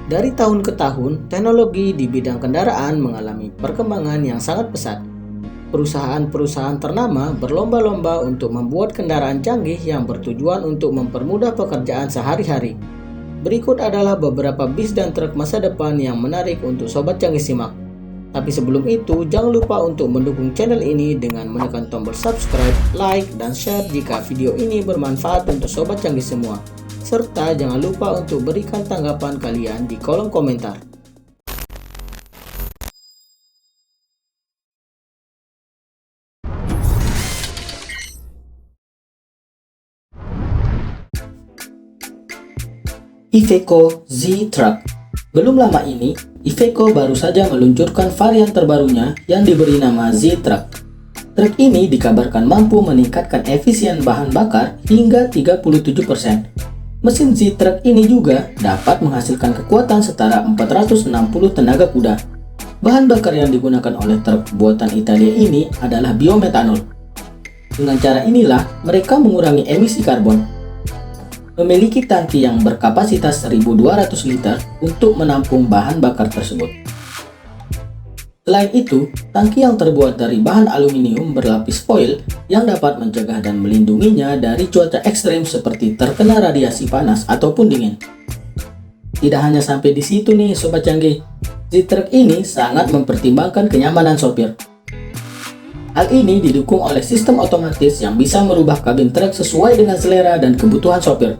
Dari tahun ke tahun, teknologi di bidang kendaraan mengalami perkembangan yang sangat pesat. Perusahaan-perusahaan ternama berlomba-lomba untuk membuat kendaraan canggih yang bertujuan untuk mempermudah pekerjaan sehari-hari. Berikut adalah beberapa bis dan truk masa depan yang menarik untuk Sobat Canggih simak. Tapi sebelum itu, jangan lupa untuk mendukung channel ini dengan menekan tombol subscribe, like, dan share jika video ini bermanfaat untuk Sobat Canggih semua. Serta jangan lupa untuk berikan tanggapan kalian di kolom komentar. Iveco Z-Truck. Belum lama ini, Iveco baru saja meluncurkan varian terbarunya yang diberi nama Z-Truck. Truk ini dikabarkan mampu meningkatkan efisien bahan bakar hingga 37%. Mesin Z-Truck ini juga dapat menghasilkan kekuatan setara 460 tenaga kuda. Bahan bakar yang digunakan oleh truk buatan Italia ini adalah biometanol. Dengan cara inilah mereka mengurangi emisi karbon. Memiliki tangki yang berkapasitas 1.200 liter untuk menampung bahan bakar tersebut. Selain itu, tangki yang terbuat dari bahan aluminium berlapis foil yang dapat mencegah dan melindunginya dari cuaca ekstrim seperti terkena radiasi panas ataupun dingin. Tidak hanya sampai di situ nih Sobat Canggih, Z-Truck ini sangat mempertimbangkan kenyamanan sopir. Hal ini didukung oleh sistem otomatis yang bisa merubah kabin truk sesuai dengan selera dan kebutuhan sopir.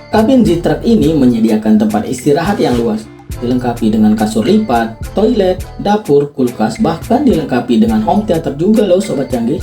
Kabin Z-Truck ini menyediakan tempat istirahat yang luas, dilengkapi dengan kasur lipat, toilet, dapur, kulkas, bahkan dilengkapi dengan home theater juga loh Sobat Canggih.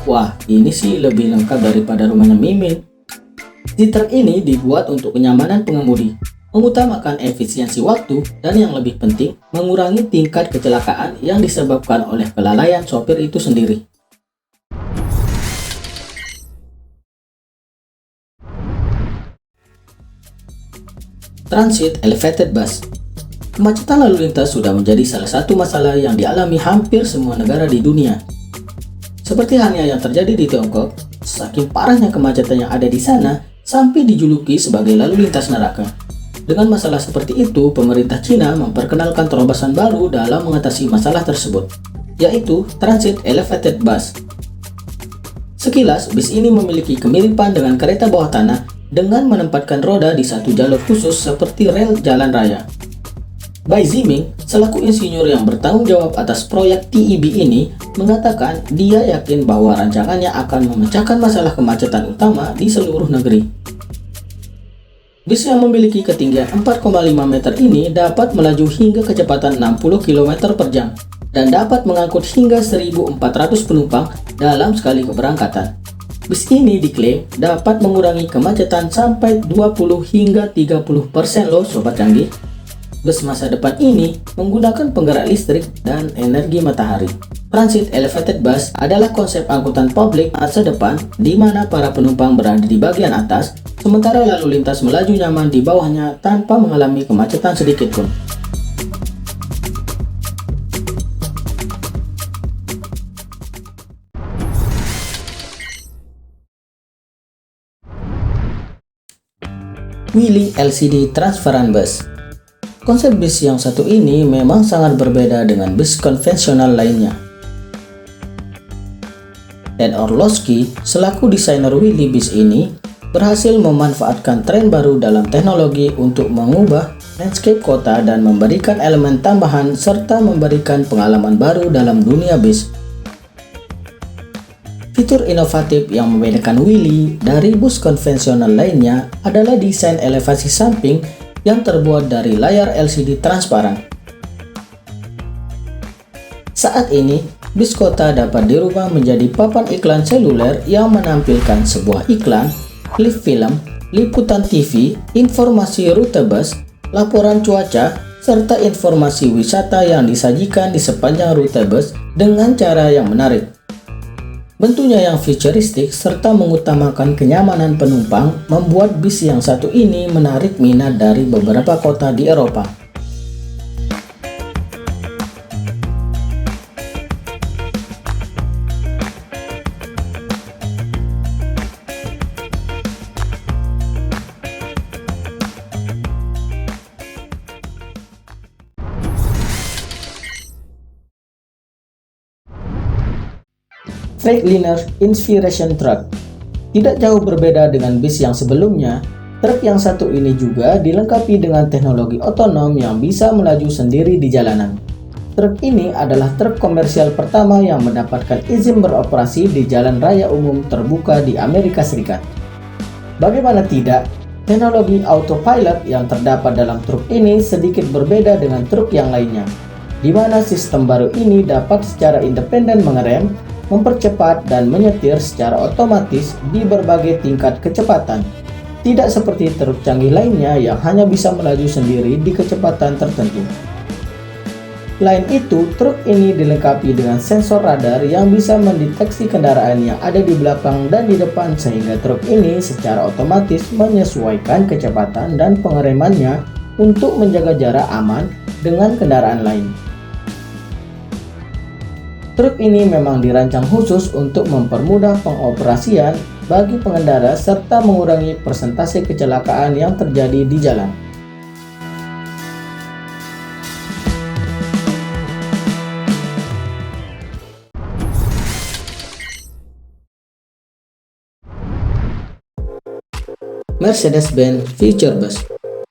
Wah, ini sih lebih lengkap daripada rumahnya Mimin. Z-Truck ini dibuat untuk kenyamanan pengemudi, mengutamakan efisiensi waktu, dan yang lebih penting, mengurangi tingkat kecelakaan yang disebabkan oleh kelalaian sopir itu sendiri. Transit Elevated Bus. Kemacetan lalu lintas sudah menjadi salah satu masalah yang dialami hampir semua negara di dunia. Seperti halnya yang terjadi di Tiongkok, saking parahnya kemacetan yang ada di sana sampai dijuluki sebagai lalu lintas neraka. Dengan masalah seperti itu, pemerintah Cina memperkenalkan terobosan baru dalam mengatasi masalah tersebut, yaitu Transit Elevated Bus. Sekilas, bis ini memiliki kemiripan dengan kereta bawah tanah dengan menempatkan roda di satu jalur khusus seperti rel jalan raya. Bai Ziming, selaku insinyur yang bertanggung jawab atas proyek TEB ini, mengatakan dia yakin bahwa rancangannya akan memecahkan masalah kemacetan utama di seluruh negeri. Bis yang memiliki ketinggian 4,5 meter ini dapat melaju hingga kecepatan 60 km per jam dan dapat mengangkut hingga 1.400 penumpang dalam sekali keberangkatan. Bis ini diklaim dapat mengurangi kemacetan sampai 20 hingga 30% loh Sobat Canggih. Bus masa depan ini menggunakan penggerak listrik dan energi matahari. Transit Elevated Bus adalah konsep angkutan publik masa depan di mana para penumpang berada di bagian atas, sementara lalu lintas melaju nyaman di bawahnya tanpa mengalami kemacetan sedikit pun. Willys LCD Transferan Bus. Konsep bis yang satu ini memang sangat berbeda dengan bis konvensional lainnya. Ted Orlowski, selaku desainer Willys bis ini, berhasil memanfaatkan tren baru dalam teknologi untuk mengubah landscape kota dan memberikan elemen tambahan serta memberikan pengalaman baru dalam dunia bis. Fitur inovatif yang membedakan Willys dari bus konvensional lainnya adalah desain elevasi samping yang terbuat dari layar LCD transparan. Saat ini, bis kota dapat dirubah menjadi papan iklan seluler yang menampilkan sebuah iklan, klip film, liputan TV, informasi rute bus, laporan cuaca, serta informasi wisata yang disajikan di sepanjang rute bus dengan cara yang menarik. Bentuknya yang futuristik serta mengutamakan kenyamanan penumpang membuat bis yang satu ini menarik minat dari beberapa kota di Eropa. Freightliner Inspiration Truck. Tidak jauh berbeda dengan bis yang sebelumnya, truk yang satu ini juga dilengkapi dengan teknologi otonom yang bisa melaju sendiri di jalanan. Truk ini adalah truk komersial pertama yang mendapatkan izin beroperasi di jalan raya umum terbuka di Amerika Serikat. Bagaimana tidak, teknologi autopilot yang terdapat dalam truk ini sedikit berbeda dengan truk yang lainnya, di mana sistem baru ini dapat secara independen mengerem, mempercepat dan menyetir secara otomatis di berbagai tingkat kecepatan. Tidak seperti truk canggih lainnya yang hanya bisa melaju sendiri di kecepatan tertentu. Selain itu, truk ini dilengkapi dengan sensor radar yang bisa mendeteksi kendaraan yang ada di belakang dan di depan, sehingga truk ini secara otomatis menyesuaikan kecepatan dan pengeremannya untuk menjaga jarak aman dengan kendaraan lain. Truk ini memang dirancang khusus untuk mempermudah pengoperasian bagi pengendara serta mengurangi persentase kecelakaan yang terjadi di jalan. Mercedes-Benz Future Bus.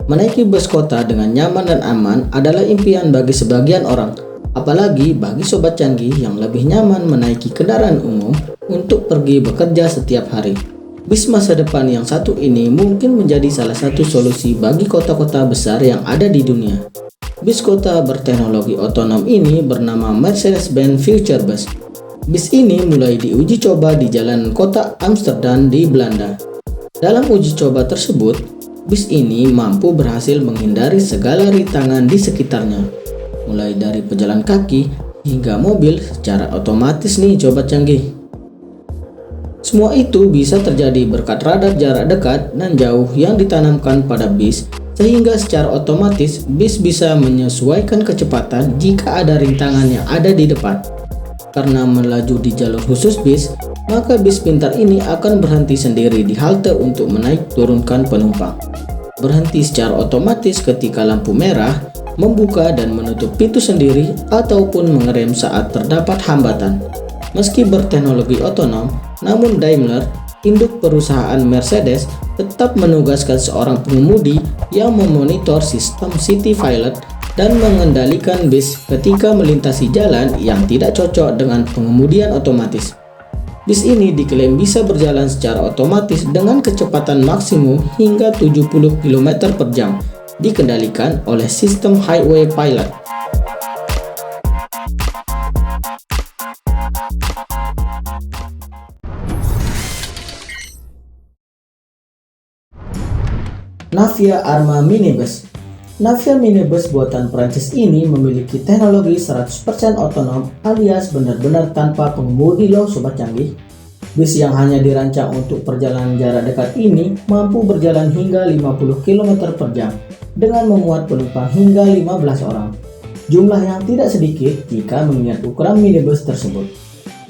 Menaiki bus kota dengan nyaman dan aman adalah impian bagi sebagian orang. Apalagi bagi sobat canggih yang lebih nyaman menaiki kendaraan umum untuk pergi bekerja setiap hari. Bis masa depan yang satu ini mungkin menjadi salah satu solusi bagi kota-kota besar yang ada di dunia. Bis kota berteknologi otonom ini bernama Mercedes-Benz Future Bus. Bis ini mulai diuji coba di jalan kota Amsterdam di Belanda. Dalam uji coba tersebut, bis ini mampu berhasil menghindari segala rintangan di sekitarnya, mulai dari pejalan kaki hingga mobil secara otomatis nih sobat canggih. Semua itu bisa terjadi berkat radar jarak dekat dan jauh yang ditanamkan pada bis, sehingga secara otomatis bis bisa menyesuaikan kecepatan jika ada rintangan yang ada di depan. Karena melaju di jalur khusus bis, maka bis pintar ini akan berhenti sendiri di halte untuk menaik turunkan penumpang. Berhenti secara otomatis ketika lampu merah, membuka dan menutup pintu sendiri, ataupun mengerem saat terdapat hambatan. Meski berteknologi otonom, namun Daimler, induk perusahaan Mercedes, tetap menugaskan seorang pengemudi yang memonitor sistem City Pilot dan mengendalikan bis ketika melintasi jalan yang tidak cocok dengan pengemudian otomatis. Bis ini diklaim bisa berjalan secara otomatis dengan kecepatan maksimum hingga 70 km per jam, dikendalikan oleh sistem Highway Pilot. Navia Arma Minibus. Navia Minibus buatan Prancis ini memiliki teknologi 100% otonom alias benar-benar tanpa pengemudi loh sobat canggih. Bis yang hanya dirancang untuk perjalanan jarak dekat ini mampu berjalan hingga 50 km per jam dengan memuat penumpang hingga 15 orang. Jumlah yang tidak sedikit jika mengingat ukuran minibus tersebut.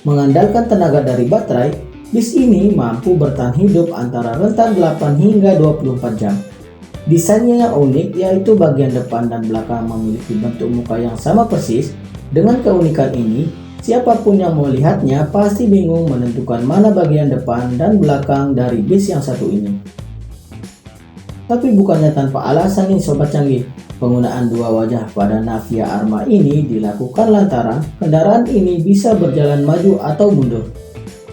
Mengandalkan tenaga dari baterai, bis ini mampu bertahan hidup antara rentang 8 hingga 24 jam. Desainnya yang unik, yaitu bagian depan dan belakang memiliki bentuk muka yang sama persis. Dengan keunikan ini, siapapun yang melihatnya pasti bingung menentukan mana bagian depan dan belakang dari bis yang satu ini. Tapi bukannya tanpa alasan nih sobat canggih, penggunaan dua wajah pada Navia Arma ini dilakukan lantaran kendaraan ini bisa berjalan maju atau mundur.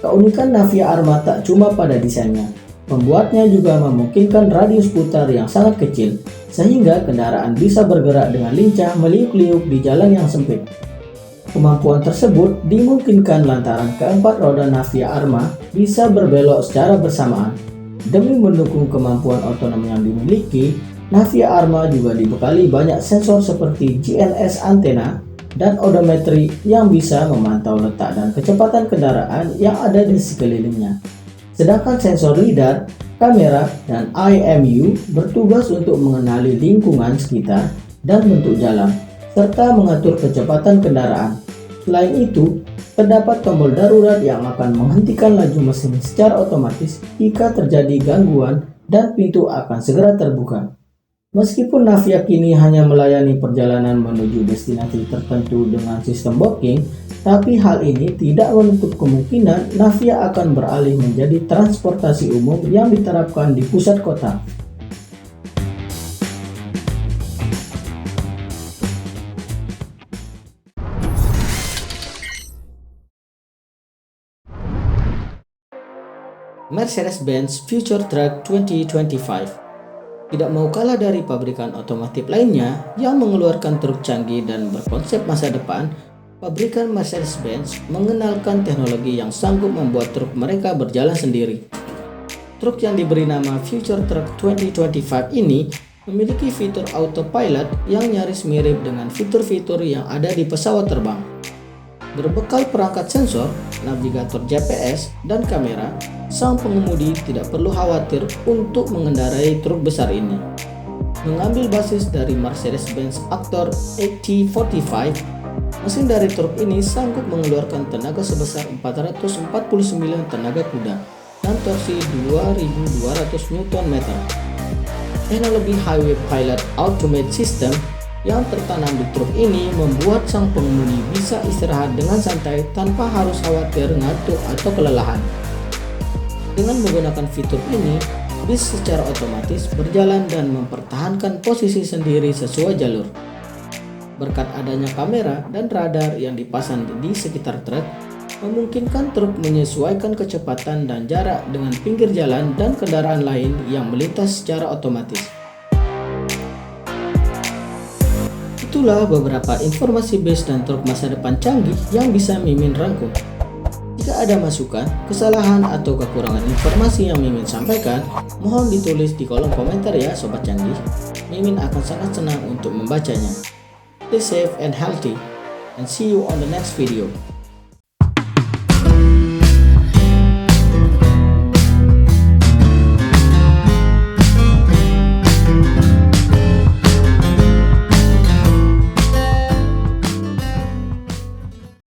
Keunikan Navia Arma tak cuma pada desainnya. Pembuatnya juga memungkinkan radius putar yang sangat kecil, sehingga kendaraan bisa bergerak dengan lincah meliuk-liuk di jalan yang sempit. Kemampuan tersebut dimungkinkan lantaran keempat roda Navia Arma bisa berbelok secara bersamaan. Demi mendukung kemampuan otonom yang dimiliki, Navia Arma juga dibekali banyak sensor seperti GNSS antena dan odometri yang bisa memantau letak dan kecepatan kendaraan yang ada di sekelilingnya. Sedangkan sensor lidar, kamera, dan IMU bertugas untuk mengenali lingkungan sekitar dan bentuk jalan, serta mengatur kecepatan kendaraan. Selain itu, terdapat tombol darurat yang akan menghentikan laju mesin secara otomatis jika terjadi gangguan dan pintu akan segera terbuka. Meskipun Navia kini hanya melayani perjalanan menuju destinasi tertentu dengan sistem booking, Tapi hal ini tidak menutup kemungkinan Navia akan beralih menjadi transportasi umum yang diterapkan di pusat kota. Mercedes-Benz Future Truck 2025 tidak mau kalah dari pabrikan otomotif lainnya yang mengeluarkan truk canggih dan berkonsep masa depan. Pabrikan Mercedes-Benz mengenalkan teknologi yang sanggup membuat truk mereka berjalan sendiri. Truk yang diberi nama Future Truck 2025 ini memiliki fitur autopilot yang nyaris mirip dengan fitur-fitur yang ada di pesawat terbang. Berbekal perangkat sensor, navigator GPS, dan kamera, sang pengemudi tidak perlu khawatir untuk mengendarai truk besar ini. Mengambil basis dari Mercedes-Benz Actor AT45, mesin dari truk ini sanggup mengeluarkan tenaga sebesar 449 tenaga kuda dan torsi 2200 Nm. Teknologi Highway Pilot Automate System yang tertanam di truk ini membuat sang pengemudi bisa istirahat dengan santai tanpa harus khawatir ngantuk atau kelelahan. Dengan menggunakan fitur ini, bis secara otomatis berjalan dan mempertahankan posisi sendiri sesuai jalur. Berkat adanya kamera dan radar yang dipasang di sekitar truk, memungkinkan truk menyesuaikan kecepatan dan jarak dengan pinggir jalan dan kendaraan lain yang melintas secara otomatis. Itulah beberapa informasi bis dan truk masa depan canggih yang bisa Mimin rangkum. Jika ada masukan, kesalahan, atau kekurangan informasi yang Mimin sampaikan, mohon ditulis di kolom komentar ya Sobat Canggih. Mimin akan sangat senang untuk membacanya. Stay safe and healthy, and see you on the next video.